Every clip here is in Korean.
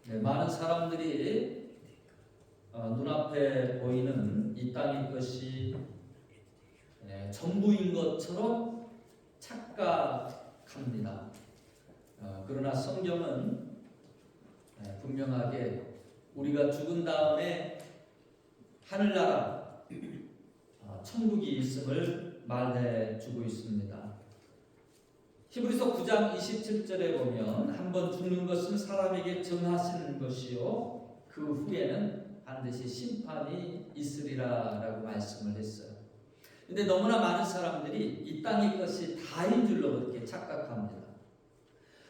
네, 많은 사람들이 눈앞에 보이는 이 땅의 것이 전부인 것처럼 착각합니다. 그러나 성경은 분명하게 우리가 죽은 다음에 하늘나라, 천국이 있음을 말해주고 있습니다. 히브리서 9장 27절에 보면 한번 죽는 것은 사람에게 정하신 것이요 그 후에는 반드시 심판이 있으리라 라고 말씀을 했어요. 근데 너무나 많은 사람들이 이 땅의 것이 다인 줄로 그렇게 착각합니다.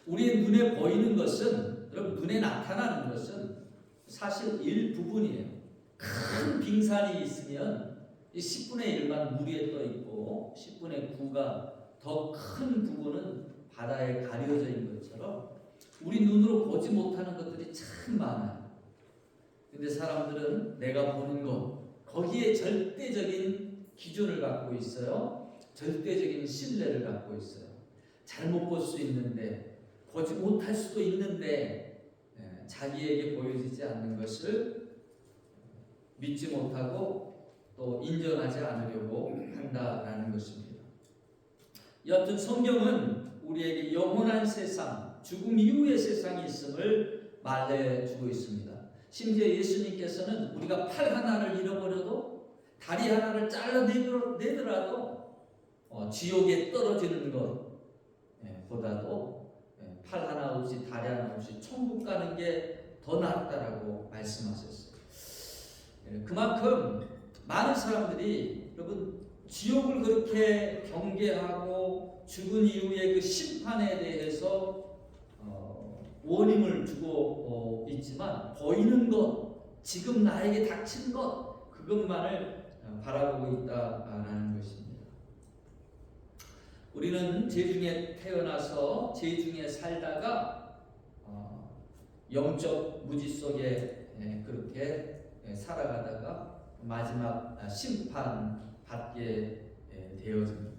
우리의 눈에 보이는 것은, 여러분, 눈에 나타나는 것은 사실 일부분이에요. 큰 빙산이 있으면 10분의 1만 물 위에 떠 있고 10분의 9가 더 큰 부분은 바다에 가려져 있는 것처럼 우리 눈으로 보지 못하는 것들이 참 많아요. 근데 사람들은 내가 보는 것, 거기에 절대적인 기준을 갖고 있어요. 절대적인 신뢰를 갖고 있어요. 잘못 볼 수 있는데, 보지 못할 수도 있는데 자기에게 보여지지 않는 것을 믿지 못하고 또 인정하지 않으려고 한다라는 것입니다. 여튼 성경은 우리에게 영원한 세상, 죽음 이후의 세상이 있음을 말해주고 있습니다. 심지어 예수님께서는 우리가 팔 하나를 잃어버려도 다리 하나를 잘라내더라도 지옥에 떨어지는 것보다도 팔 하나 없이 다리 하나 없이 천국 가는 게 더 낫다라고 말씀하셨어요. 그만큼 많은 사람들이, 여러분, 지옥을 그렇게 경계하고 죽은 이후의 그 심판에 대해서 원인을 주고 있지만 보이는 것, 지금 나에게 닥친 것, 그것만을 바라보고 있다라는 것입니다. 우리는 죄중에 태어나서 죄중에 살다가 영적 무지 속에 그렇게 살아가다가 마지막 심판 받게 되어집니다.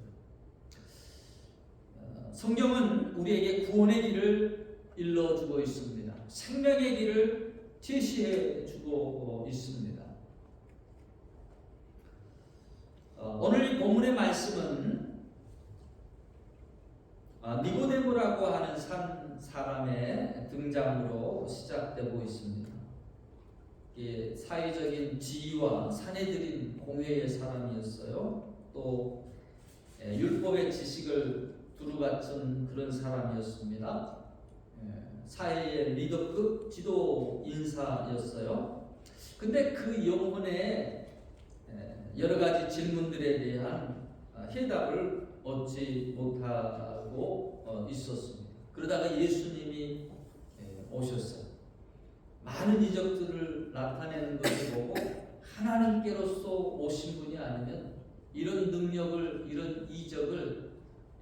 성경은 우리에게 구원의 길을 일러주고 있습니다. 생명의 길을 제시해주고 있습니다. 오늘 이 본문의 말씀은 니고데모라고 하는 사람의 등장으로 시작되고 있습니다. 사회적인 지위와 사내들인 공회의 사람이었어요. 또 율법의 지식을 두루갖춘 그런 사람이었습니다. 사회의 리더급 지도 인사였어요. 근데 그 영혼의 여러 가지 질문들에 대한 해답을 얻지 못하고 있었습니다. 그러다가 예수님이 오셨어요. 많은 이적들을 나타내는 것을 보고 하나님께로서 오신 분이 아니면 이런 능력을, 이런 이적을,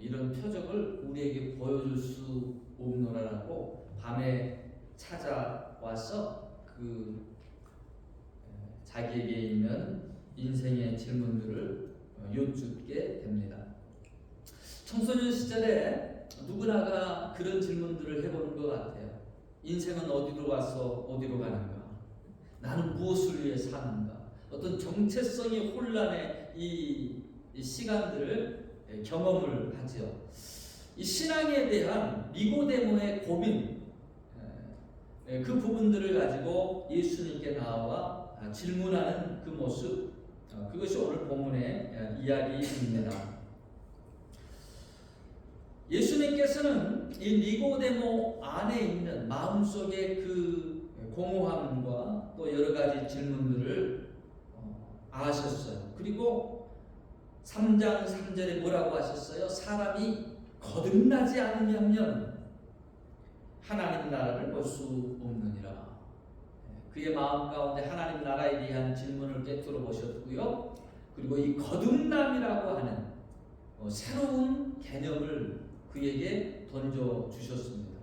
이런 표적을 우리에게 보여줄 수 없노라라고 밤에 찾아와서 자기에게 있는 인생의 질문들을 여쭙게 됩니다. 청소년 시절에 누구나가 그런 질문들을 해보는 것 같아요. 인생은 어디로 와서 어디로 가는가? 나는 무엇을 위해 사는가? 어떤 정체성이 혼란의 이 시간들을 경험을 하죠. 이 신앙에 대한 니고데모의 고민, 그 부분들을 가지고 예수님께 나와 질문하는 그 모습, 그것이 오늘 본문의 이야기입니다. 예수님께서는 이 니고데모 안에 있는 마음속의 그 공허함과 또 여러 가지 질문들을 아셨어요. 그리고 3장 3절에 뭐라고 하셨어요? 사람이 거듭나지 않으면 하나님 나라를 볼 수 없느니라. 그의 마음 가운데 하나님 나라에 대한 질문을 꿰뚫어 보셨고요. 그리고 이 거듭남이라고 하는 새로운 개념을 그에게 던져주셨습니다.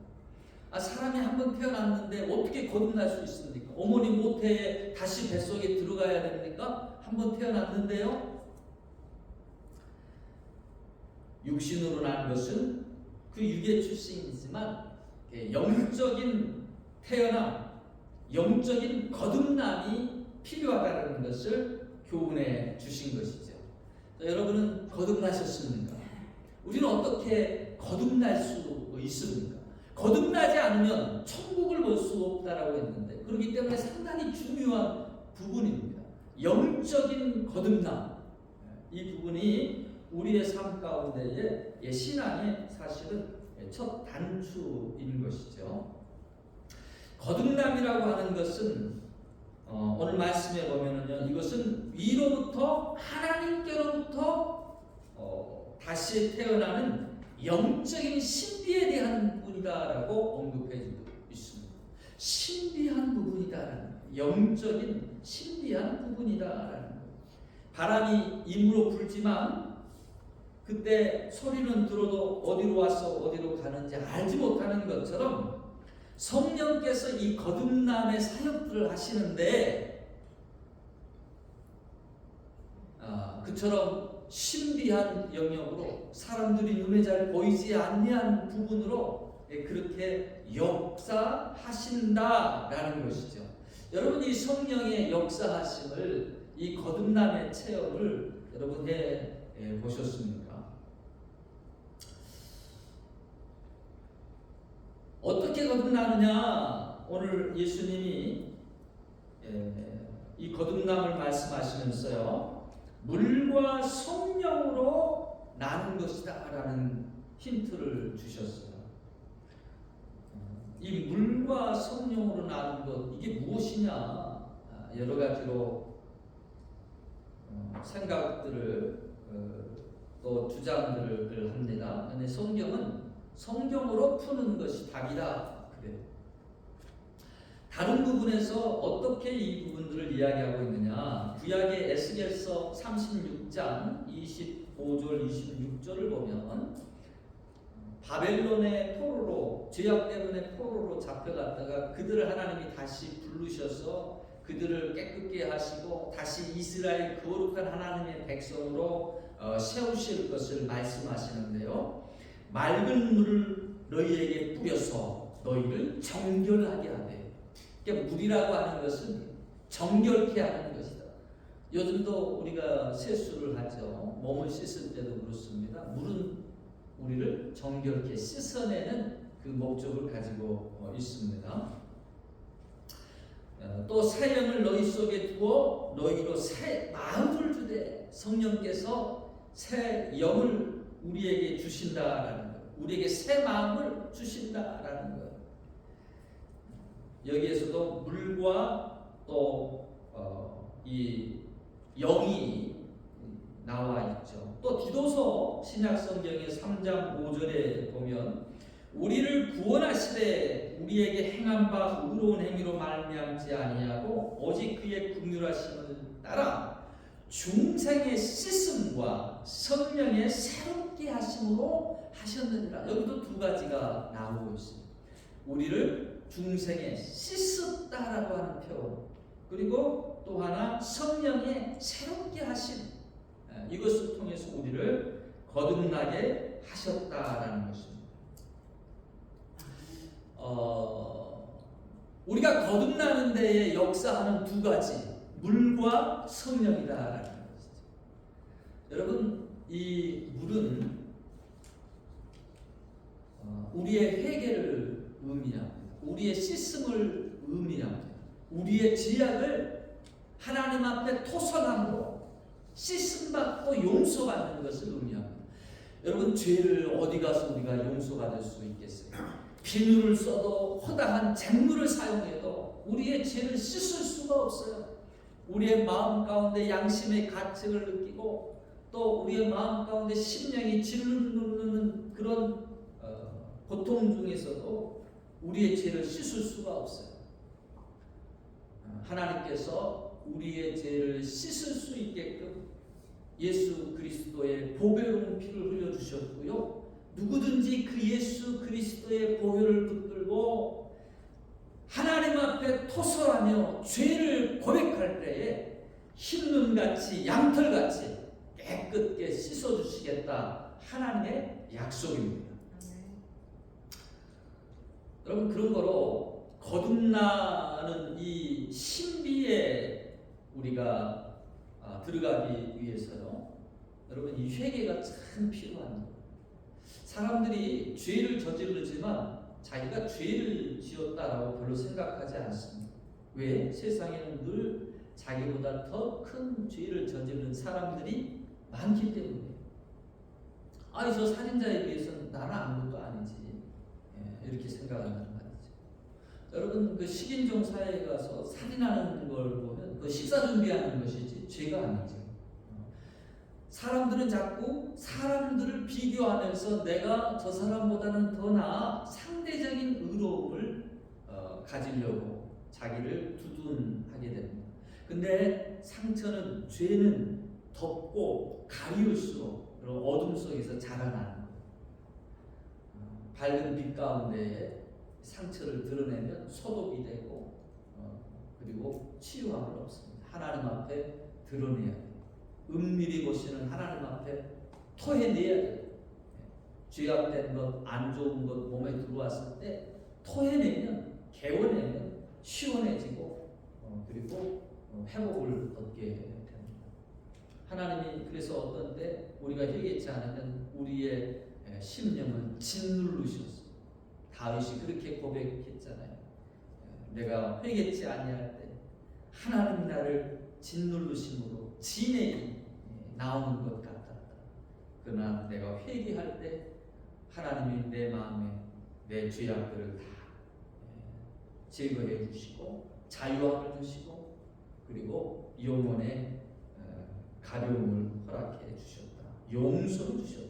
사람이 한번 태어났는데 어떻게 거듭날 수 있습니까? 어머니 모태에 다시 뱃속에 들어가야 됩니까? 한번 태어났는데요. 육신으로 난 것은 그 육의 출생이지만 영적인 태어남, 영적인 거듭남이 필요하다는 것을 교훈해 주신 것이죠. 여러분은 거듭나셨습니까? 우리는 어떻게 거듭날 수 있습니까? 거듭나지 않으면 천국을 볼 수 없다라고 했는데, 그렇기 때문에 상당히 중요한 부분입니다. 영적인 거듭남, 이 부분이 우리의 삶 가운데의 신앙의 사실은 첫 단추인 것이죠. 거듭남이라고 하는 것은 오늘 말씀에 보면은요, 이것은 위로부터 하나님께로부터 다시 태어나는 영적인 신비에 대한 부분이다라고 언급해주고 있습니다. 신비한 부분이다라는, 영적인 신비한 부분이다라는 거예요. 바람이 임으로 불지만 그때 소리는 들어도 어디로 와서 어디로 가는지 알지 못하는 것처럼 성령께서 이 거듭남의 사역들을 하시는데, 그처럼 신비한 영역으로 사람들이 눈에 잘 보이지 않는 부분으로 그렇게 역사하신다라는 것이죠. 여러분, 이 성령의 역사하심을, 이 거듭남의 체험을 여러분 해 보셨습니까? 어떻게 거듭나느냐? 오늘 예수님이 이 거듭남을 말씀하시면서요, 물과 성령으로 나는 것이다 라는 힌트를 주셨어요. 이 물과 성령으로 나는 것, 이게 무엇이냐? 여러 가지로 생각들을 또 주장들을 합니다. 근데 성경은 성경으로 푸는 것이 답이다, 그래요. 다른 부분에서 어떻게 이 부분들을 이야기하고 있느냐? 구약의 에스겔서 36장 25절 26절을 보면 바벨론의 포로로, 죄악 때문에 포로로 잡혀갔다가 그들을 하나님이 다시 부르셔서 그들을 깨끗게 하시고 다시 이스라엘 거룩한 하나님의 백성으로 세우실 것을 말씀하시는데요, 맑은 물을 너희에게 뿌려서 너희를 정결하게 하되, 그러니까 물이라고 하는 것은 정결케 하는 것이다. 요즘도 우리가 세수를 하죠. 몸을 씻을 때도 그렇습니다. 물은 우리를 정결케 씻어내는 그 목적을 가지고 있습니다. 또 새 영을 너희 속에 두어 너희로 새 마음을 주되, 성령께서 새 영을 우리에게 주신다라는 것, 우리에게 새 마음을 주신다라는 것. 여기에서도 물과 또 이 영이 나와 있죠. 또 디도서 신약 성경의 3장 5절에 보면 우리를 구원하시되 우리에게 행한 바 의로운 행위로 말미암지 아니하고 오직 그의 긍휼하심을 따라 중생의 씻음과 성령의 새롭게 하심으로 하셨느니라. 여기도 두 가지가 나오고 있습니다. 우리를 중생에 씻었다라고 하는 표현, 그리고 또 하나 성령의 새롭게 하심, 이것을 통해서 우리를 거듭나게 하셨다라는 것입니다. 우리가 거듭나는 데에 역사하는 두 가지, 물과 성령이다라는 것이죠. 여러분, 이 물은 우리의 회개를 의미합니다. 우리의 씻음을 의미합니다. 우리의 죄악을 하나님 앞에 토설함으로 씻음받고 용서받는 것을 의미합니다. 여러분, 죄를 어디 가서 우리가 용서받을 수 있겠어요? 비누를 써도 허다한 잿물을 사용해도 우리의 죄를 씻을 수가 없어요. 우리의 마음 가운데 양심의 가책을 느끼고 또 우리의 마음 가운데 심령이 짓누르는 그런 고통 중에서도 우리의 죄를 씻을 수가 없어요. 하나님께서 우리의 죄를 씻을 수 있게끔 예수 그리스도의 보배로운 피를 흘려주셨고요, 누구든지 그 예수 그리스도의 보혈을 붙들고 하나님 앞에 토설하며 죄를 고백할 때에 흰눈같이 양털같이 깨끗게 씻어주시겠다, 하나님의 약속입니다. 여러분, 그런 거로 거듭나는 이 신비에 우리가 들어가기 위해서요. 여러분 이 회개가 참 필요한 거예요. 사람들이 죄를 저지르지만 자기가 죄를 지었다라고 별로 생각하지 않습니다. 왜? 세상에는 늘 자기보다 더 큰 죄를 저지르는 사람들이 많기 때문에 저 살인자에 비해서는 나는 아무것도 아니지 이렇게 생각한다는 말이죠. 여러분 그 식인종 사회에 가서 살인하는 걸 보면 그 식사 준비하는 것이지 죄가 아니죠. 사람들은 자꾸 사람들을 비교하면서 내가 저 사람보다는 더 나아 상대적인 의로움을 가지려고 자기를 두둔하게 됩니다. 근데 상처는 죄는 덮고 가리울수록 어둠 속에서 자라나는 거예요. 밝은 빛 가운데에 상처를 드러내면 소독이 되고 그리고 치유함을 얻습니다. 하나님 앞에 드러내야 돼요. 은밀히 보시는 하나님 앞에 토해내야 돼요. 죄악된 것, 안 좋은 것 몸에 들어왔을 때 토해내면, 개워내면 시원해지고 그리고 회복을 얻게 됩니다. 하나님이 그래서 어떤 때 우리가 회개치 않으면 우리의 심령을 짓누르셨어요. 다윗이 그렇게 고백했잖아요. 내가 회개치 아니할 때 하나님 나를 짓누르심으로 진액이 나오는 것 같았다. 그러나 내가 회개할 때 하나님이 내 마음에 내 죄악들을 다 제거해 주시고 자유함을 주시고 그리고 영혼의 가려움을 허락해 주셨다. 용서를 주셨다.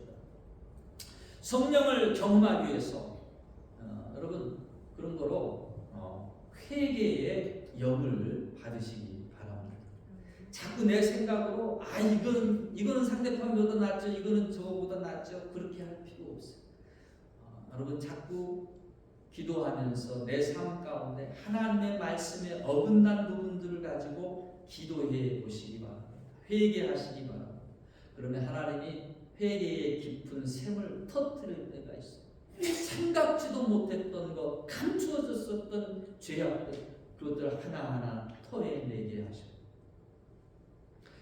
성령을 경험하기 위해서 여러분 그런 거로 회개의 영을 받으시기 바랍니다. 자꾸 내 생각으로 이거는 상대편보다 낫죠. 이거는 저거보다 낫죠. 그렇게 할 필요 없어요. 여러분 자꾸 기도하면서 내 삶 가운데 하나님의 말씀에 어긋난 부분들을 가지고 기도해 보시기 바랍니다. 회개하시기 바랍니다. 그러면 하나님이 회개의 깊은 샘을 터뜨릴 때가 있어요. 생각지도 못했던 것, 감추어졌었던 죄악들, 그것들 하나하나 터해내게 하셔요.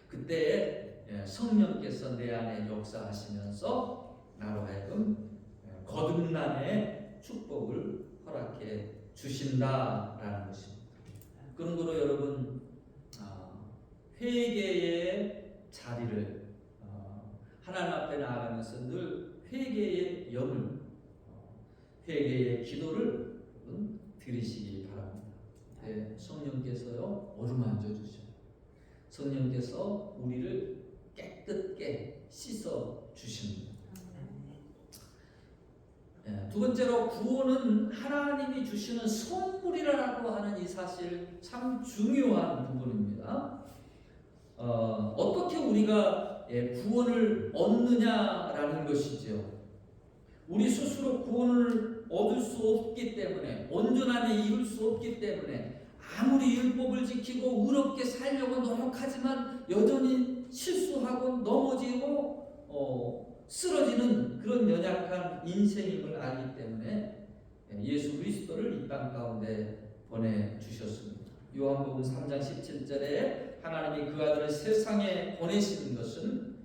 그때 성령께서 내 안에 역사하시면서 나로 하여금 거듭남의 축복을 허락해 주신다라는 것입니다. 그런 거로 여러분 회개의 자리를 하나님 앞에 나아가면서 늘 회개의 영을 회개의 기도를 드리시기 바랍니다. 성령께서요 어루만져 주셔요. 성령께서 우리를 깨끗게 씻어 주십니다. 두 번째로 구원은 하나님이 주시는 선물이라고 하는 이 사실 참 중요한 부분입니다. 어떻게 우리가 구원을 얻느냐라는 것이죠. 우리 스스로 구원을 얻을 수 없기 때문에 온전함에 이룰 수 없기 때문에 아무리 율법을 지키고 의롭게 살려고 노력하지만 여전히 실수하고 넘어지고 쓰러지는 그런 연약한 인생임을 알기 때문에 예수 그리스도를 이 땅 가운데 보내주셨습니다. 요한복음 3장 17절에 하나님이 그 아들을 세상에 보내시는 것은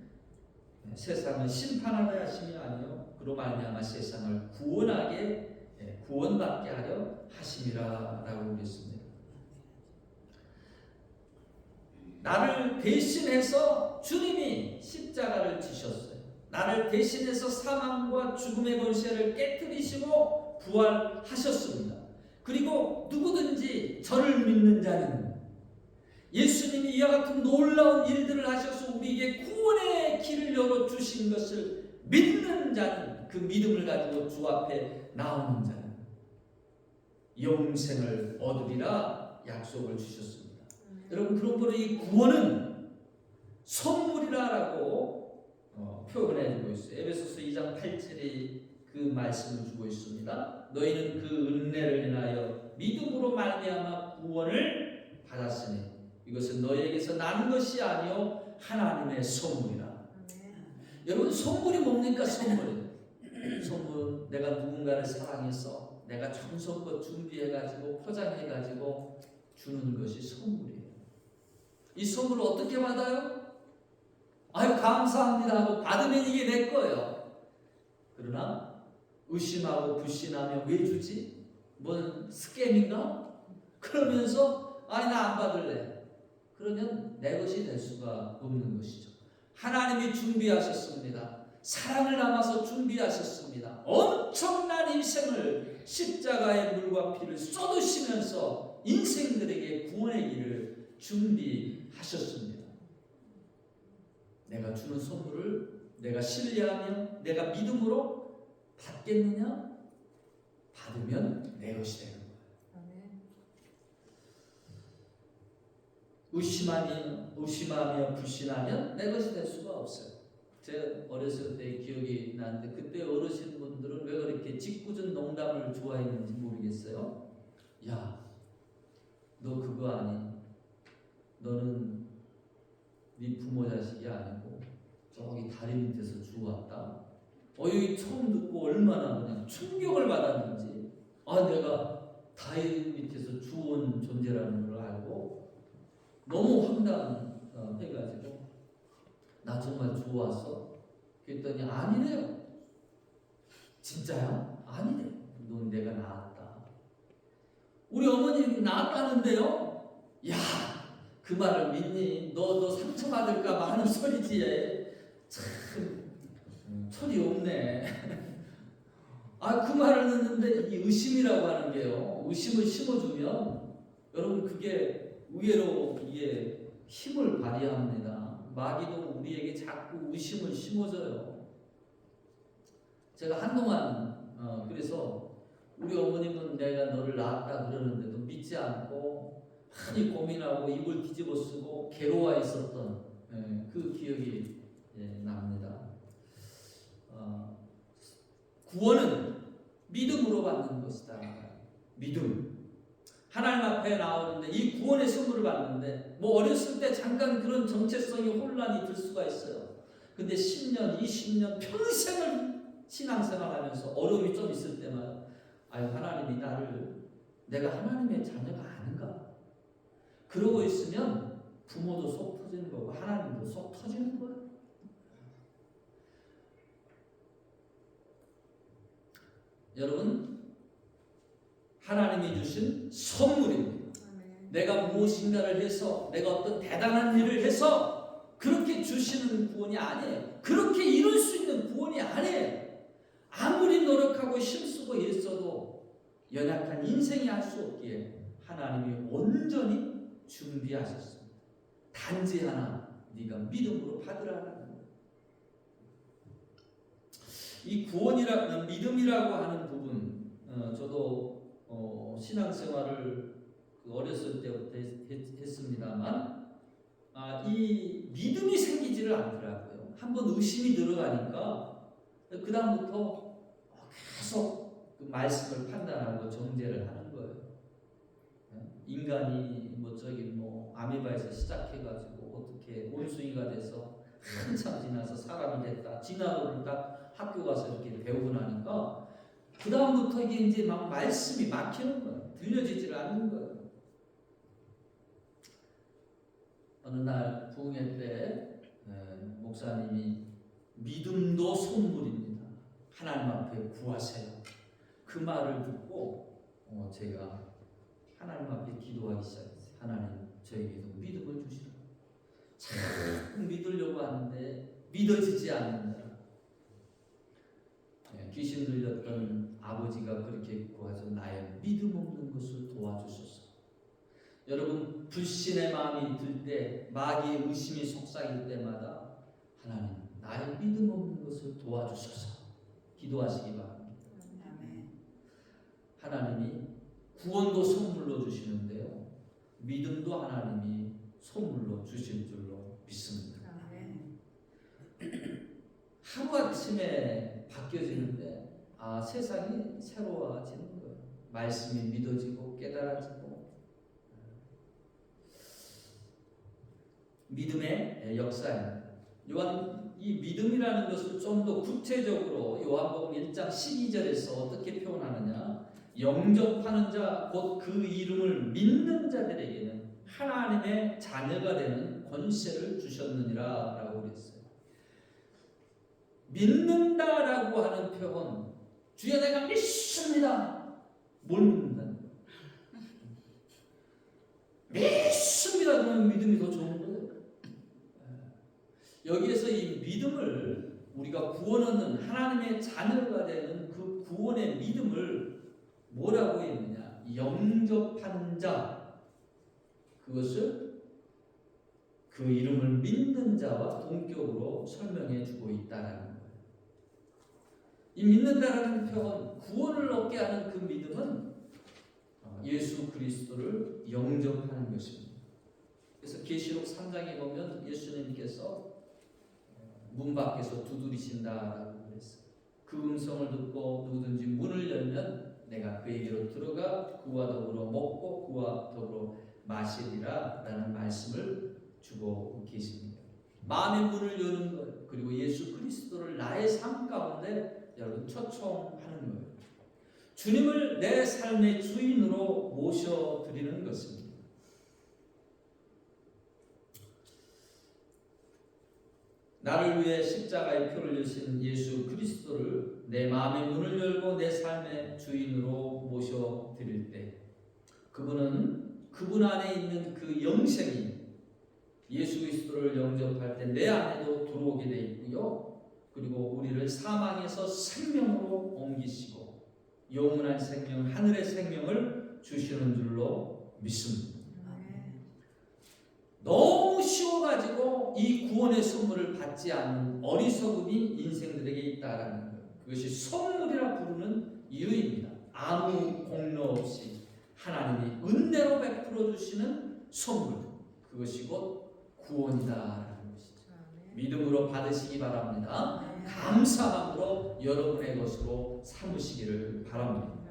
세상을 심판하려 하심이 아니요 그로 말미암아 세상을 구원받게 하려 하심이라라고 그랬습니다. 나를 대신해서 주님이 십자가를 지셨어요. 나를 대신해서 사망과 죽음의 권세를 깨뜨리시고 부활하셨습니다. 그리고 누구든지 저를 믿는 자는 예수님이 이와 같은 놀라운 일들을 하셔서 우리에게 구원의 길을 열어주신 것을 믿는 자는 그 믿음을 가지고 주 앞에 나오는 자는 영생을 얻으리라 약속을 주셨습니다. 여러분 그런 거로 이 구원은 선물이라고 표현해주고 있어요. 에베소서 2장 8절이 그 말씀을 주고 있습니다. 너희는 그 은혜를 인하여 믿음으로 말미암아 구원을 받았으니 이것은 너희에게서 난 것이 아니요 하나님의 선물이라. 여러분 선물이 뭡니까? 선물은 내가 누군가를 사랑해서 내가 정성껏 준비해가지고 포장해가지고 주는 것이 선물이에요. 이 선물을 어떻게 받아요? 아유 감사합니다 하고 받으면 이게 내 거예요. 그러나 의심하고 불신하며 왜 주지? 뭔 스캠인가? 그러면서 아니 나 안 받을래. 그러면 내 것이 될 수가 없는 것이죠. 하나님이 준비하셨습니다. 사랑을 담아서 준비하셨습니다. 엄청난 인생을 십자가의 물과 피를 쏟으시면서 인생들에게 구원의 길을 준비하셨습니다. 내가 주는 선물을 내가 신뢰하며 내가 믿음으로 받겠느냐? 받으면 내 것이 되는 거예요. 의심하며 불신하면 내 것이 될 수가 없어요. 제가 어렸을 때 기억이 나는데 그때 어르신분들은 왜 그렇게 짓궂은 농담을 좋아했는지 모르겠어요. 야, 너 그거 아니? 너는 네 부모 자식이 아니고 저기 다리 밑에서 주워왔다. 여기 처음 듣고 얼마나 그냥 충격을 받았는지 내가 다리 밑에서 주워온 존재라는 걸 알고 너무 황당해가지고 나 정말 주워왔어? 그랬더니 아니래요. 진짜야? 아니래. 넌 내가 낳았다. 우리 어머니 낳았다는데요? 야, 그 말을 믿니? 너 상처받을까 봐 하는 소리지. 참 철이 없네. 그 말을 듣는데 이 의심이라고 하는 게요. 의심을 심어주면 여러분 그게 의외로 이게 힘을 발휘합니다. 마귀도 우리에게 자꾸 의심을 심어줘요. 제가 한동안 그래서 우리 어머님은 내가 너를 낳았다 그러는데도 믿지 않고 많이 고민하고 입을 뒤집어 쓰고 괴로워 있었던 그 기억이 납니다. 구원은 믿음으로 받는 것이다. 믿음. 하나님 앞에 나오는데 이 구원의 선물을 받는데 어렸을 때 잠깐 그런 정체성이 혼란이 들 수가 있어요. 근데 10년, 20년 평생을 신앙생활하면서 어려움이 좀 있을 때마다 하나님이 내가 하나님의 자녀가 아닌가? 그러고 있으면 부모도 속 터지는 거고 하나님도 속 터지는 거예요. 여러분 하나님이 주신 선물입니다. 내가 무엇인가를 해서 내가 어떤 대단한 일을 해서 그렇게 주시는 구원이 아니에요. 그렇게 이룰 수 있는 구원이 아니에요. 아무리 노력하고 힘쓰고 일써도 연약한 인생이 할 수 없기에 하나님이 온전히 준비하셨습니다. 단지 하나 네가 믿음으로 받으라는 거예요. 이 구원이라는 믿음이라고 하는 부분 저도 신앙생활을 어렸을 때부터 했습니다만 이 믿음이 생기지를 않더라고요. 한번 의심이 들어가니까 그 다음부터 계속 그 말씀을 판단하고 정죄를 하는 거예요. 인간이 아메바에서 시작해가지고 어떻게 원숭이가 돼서 한참 지나서 사람이 됐다. 진화론을 딱 학교 가서 이렇게 배우고 나니까 그 다음부터 이게 이제 막 말씀이 막히는 거예요. 들려지질 않는 거예요. 어느 날 부흥회 때 목사님이 믿음도 선물입니다. 하나님 앞에 구하세요. 그 말을 듣고 제가 하나님 앞에 기도하기 시작했어요. 하나님 저에게도 믿음을 주시라. 자꾸 믿으려고 하는데 믿어지지 않는다. 귀신 들렸던 아버지가 그렇게 구하죠. 나의 믿음 없는 것을 도와주소서. 여러분 불신의 마음이 들 때 마귀의 의심이 속삭일 때마다 하나님 나의 믿음 없는 것을 도와주소서 기도하시기 바랍니다. 하나님이 구원도 선물로 주시는데요. 믿음도 하나님이 선물로 주실 줄로 믿습니다. 하루아침에 바뀌어지는데 세상이 새로워지는 거예요. 말씀이 믿어지고 깨달아지고 믿음의 역사입니다. 이 믿음이라는 것을 좀 더 구체적으로 요한복음 1장 12절에서 어떻게 표현하느냐 영접하는 자, 곧 그 이름을 믿는 자들에게는 하나님의 자녀가 되는 권세를 주셨느니라 라고 그랬어요. 믿는다라고 하는 표현, 주여 내가 믿습니다. 뭘 믿는다는 거예요? 믿습니다. 그러면 믿음이 더 좋은 거예요. 여기에서 이 믿음을 우리가 구원 얻는 하나님의 자녀가 되는 그 구원의 믿음을 뭐라고 했느냐? 영접하는 자, 그것을 그 이름을 믿는 자와 동격으로 설명해 주고 있다라는 거예요. 이 믿는다라는 표현, 구원을 얻게 하는 그 믿음은 예수 그리스도를 영접하는 것입니다. 그래서 계시록 3장에 보면 예수님께서 문 밖에서 두드리신다라고 그랬어요. 그 음성을 듣고 누구든지 문을 열면 내가 그에게로 들어가 그와 더불어 먹고 그와 더불어 마시리라 라는 말씀을 주고 계십니다. 마음의 문을 여는 것, 그리고 예수 그리스도를 나의 삶 가운데 여러분 초청하는 거예요. 주님을 내 삶의 주인으로 모셔드리는 것입니다. 나를 위해 십자가의 표를 주신 예수 그리스도를 내 마음의 문을 열고 내 삶의 주인으로 모셔드릴 때 그분은 그분 안에 있는 그 영생이 예수 그리스도를 영접할 때 내 안에도 들어오게 돼 있고요. 그리고 우리를 사망에서 생명으로 옮기시고 영원한 생명, 하늘의 생명을 주시는 줄로 믿습니다. 너무 쉬워가지고 이 구원의 선물을 받지 않는 어리석음이 인생들에게 있다라는 거예요. 그것이 선물이라 부르는 이유입니다. 아무 공로 없이 하나님이 은혜로 베풀어 주시는 선물, 그것이 곧 구원이다라는 것이죠. 믿음으로 받으시기 바랍니다. 감사함으로 여러분의 것으로 삼으시기를 바랍니다.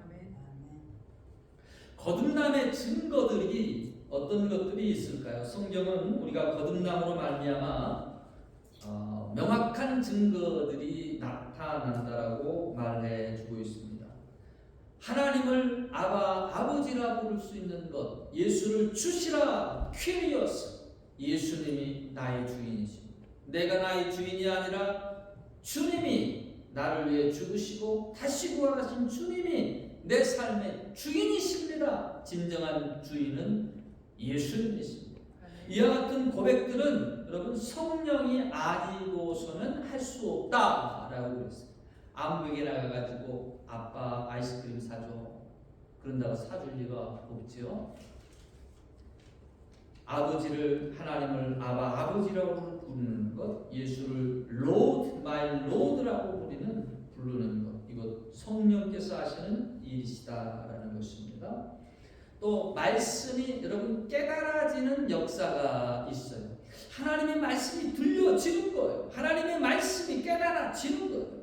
거듭남의 증거들이 어떤 것들이 있을까요? 성경은 우리가 거듭남으로 말미암아 명확한 증거들이 나타난다라고 말해주고 있습니다. 하나님을 아버지라 부를 수 있는 것, 예수를 주시라 퀴리어스, 예수님이 나의 주인이십니다. 내가 나의 주인이 아니라 주님이 나를 위해 죽으시고 다시 부활하신 주님이 내 삶의 주인이십니다. 진정한 주인은 예수님이십니다. 이와 같은 고백들은 여러분 성령이 아니고서는 할 수 없다라고 그랬어요. 아무에게 나가가지고 아빠 아이스크림 사줘 그런다고 사줄 리가 없죠. 아버지를, 하나님을 아버지라고 부르는 것, 예수를 Lord, my Lord라고 부르는 것, 이것 성령께서 하시는 일이시다라는 것입니다. 또 말씀이 여러분 깨달아지는 역사가 있어요. 하나님의 말씀이 들려지는 거예요. 하나님의 말씀이 깨달아지는 거예요.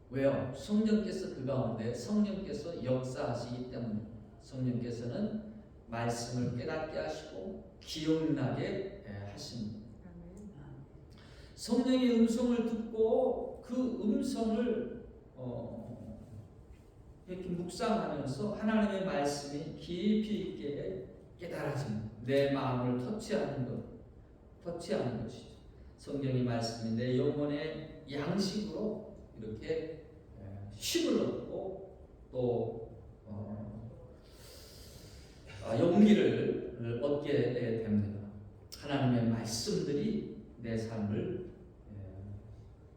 왜요? 성령께서 그 가운데 성령께서 역사하시기 때문에 성령께서는 말씀을 깨닫게 하시고 기억나게 하십니다. 성령의 음성을 듣고 그 음성을 이렇게 묵상하면서 하나님의 말씀이 깊이 있게 깨달아집니다. 내 마음을 터치하는 것이죠. 성경의 말씀이 내 영혼의 양식으로 이렇게 힘을 얻고 또 용기를 얻게 됩니다. 하나님의 말씀들이 내 삶을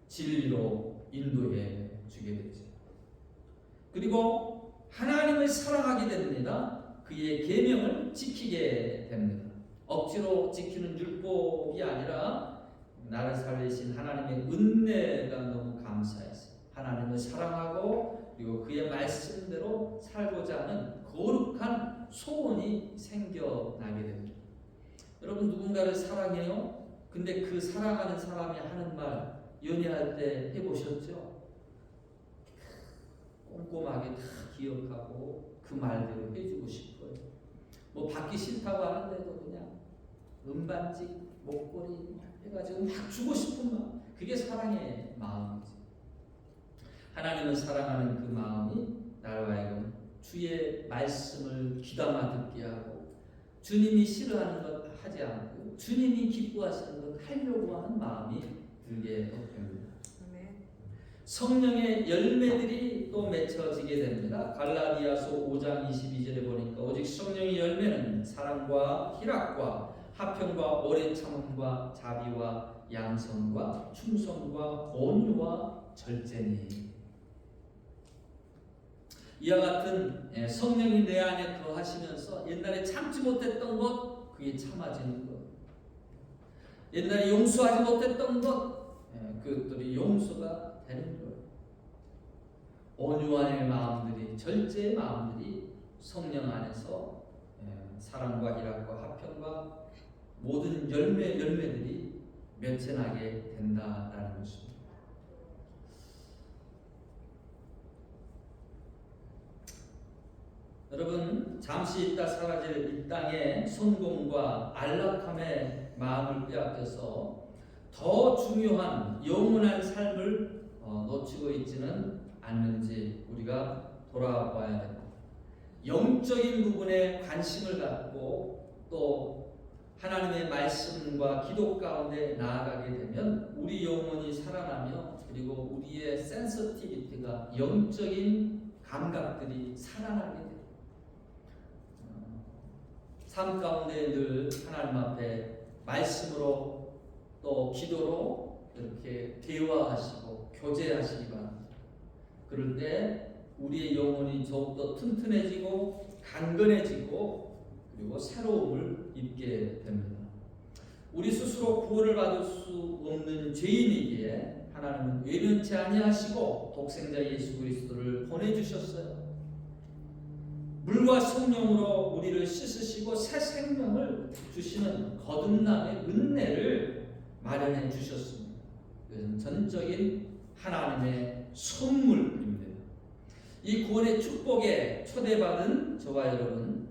진리로 인도해 주게 되죠. 그리고 하나님을 사랑하게 됩니다. 그의 계명을 지키게 됩니다. 억지로 지키는 율법이 아니라 나를 살리신 하나님의 은혜가 너무 감사해서 하나님을 사랑하고 그리고 그의 말씀대로 살고자 하는 거룩한 소원이 생겨나게 됩니다. 여러분 누군가를 사랑해요? 근데 그 사랑하는 사람이 하는 말 연애할 때 해보셨죠? 꼼꼼하게 다 기억하고 그 말대로 해주고 싶어요. 뭐 받기 싫다고 하는데도 그냥 은반지, 목걸이 해가지고 막 주고 싶은 마음, 그게 사랑의 마음이지. 하나님을 사랑하는 그 마음이 나로 하여금 주의 말씀을 귀담아 듣게 하고 주님이 싫어하는 것 하지 않고 주님이 기뻐하시는 것 하려고 하는 마음이 들게 됩니다. 성령의 열매들이 또 맺혀지게 됩니다. 갈라디아서 5장 22절에 보니까 오직 성령의 열매는 사랑과 희락과 화평과 오래 참음과 자비와 양선과 충성과 온유와 절제니. 이와 같은 성령이 내 안에 거하시면서 옛날에 참지 못했던 것 그게 참아지는 것, 옛날에 용서하지 못했던 것 그것들이 용서가 되는 거예요. 온유한 마음들이, 절제의 마음들이 성령 안에서 사랑과 희락과 화평과 모든 열매들이 맺혀나게 된다라는 것입니다. 여러분, 잠시 있다 사라질 이 땅의 성공과 안락함의 마음을 빼앗겨서 더 중요한 영원한 삶을 놓치고 있지는 않는지 우리가 돌아봐야 됩니다. 영적인 부분에 관심을 갖고 또 하나님의 말씀과 기도 가운데 나아가게 되면 우리 영혼이 살아나며 그리고 우리의 센서티비티가 영적인 감각들이 살아나게 됩니다. 삶 가운데 늘 하나님 앞에 말씀으로 또 기도로 이렇게 대화하시고 교제하시기 바랍니다. 그럴 때 우리의 영혼이 더욱더 튼튼해지고 강건해지고 그리고 새로움을 입게 됩니다. 우리 스스로 구원을 받을 수 없는 죄인이기에 하나님은 외면치 아니하시고 독생자 예수 그리스도를 보내주셨어요. 물과 성령으로 우리를 씻으시고 새 생명을 주시는 거듭남의 은혜를 마련해 주셨습니다. 그것은 전적인 하나님의 선물입니다. 이 구원의 축복에 초대받은 저와 여러분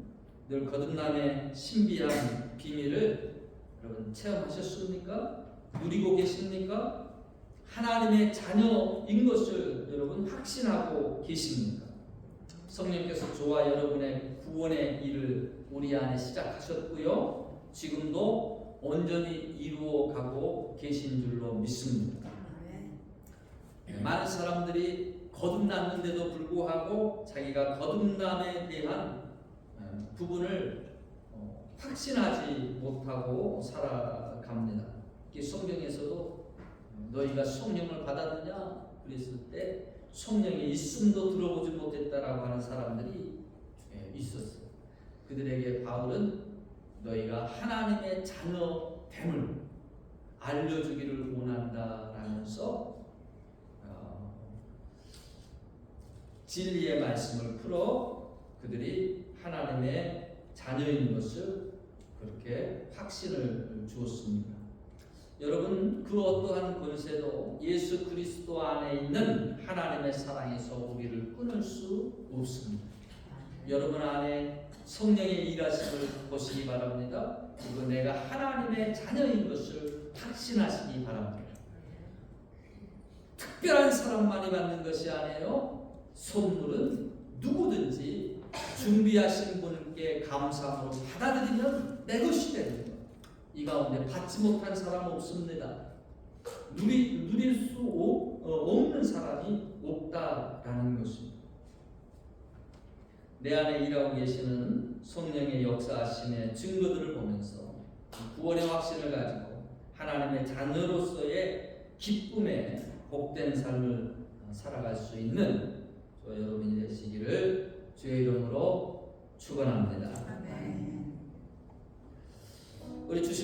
늘 거듭남의 신비한 비밀을 여러분 체험하셨습니까? 누리고 계십니까? 하나님의 자녀인 것을 여러분 확신하고 계십니까? 성령께서 저와 여러분의 구원의 일을 우리 안에 시작하셨고요. 지금도 온전히 이루어가고 계신 줄로 믿습니다. 많은 사람들이 거듭났는데도 불구하고 자기가 거듭남에 대한 부분을 확신하지 못하고 살아갑니다. 성경에서도 너희가 성령을 받았느냐 그랬을 때 성령의 있음도 들어보지 못했다라고 하는 사람들이 있었어요. 그들에게 바울은 너희가 하나님의 자녀됨을 알려주기를 원한다라면서 진리의 말씀을 풀어 그들이 하나님의 자녀인 것을 그렇게 확신을 주었습니다. 여러분, 그 어떠한 권세도 예수 그리스도 안에 있는 하나님의 사랑에서 우리를 끊을 수 없습니다. 여러분 안에 성령의 일하심을 보시기 바랍니다. 그리고 내가 하나님의 자녀인 것을 확신하시기 바랍니다. 특별한 사람만이 받는 것이 아니에요. 선물은 누구든지 준비하신 분께 감사함으로 받아들이면 내 것이 됩니다. 이 가운데 받지 못한 사람은 없습니다. 누릴 수 없는 사람이 없다라는 것입니다. 내 안에 일하고 계시는 성령의 역사하심의 증거들을 보면서 구원의 확신을 가지고 하나님의 자녀로서의 기쁨에 복된 삶을 살아갈 수 있는 저 여러분이 되시기를 주의 이름으로 축원합니다. 아멘. 우리 주신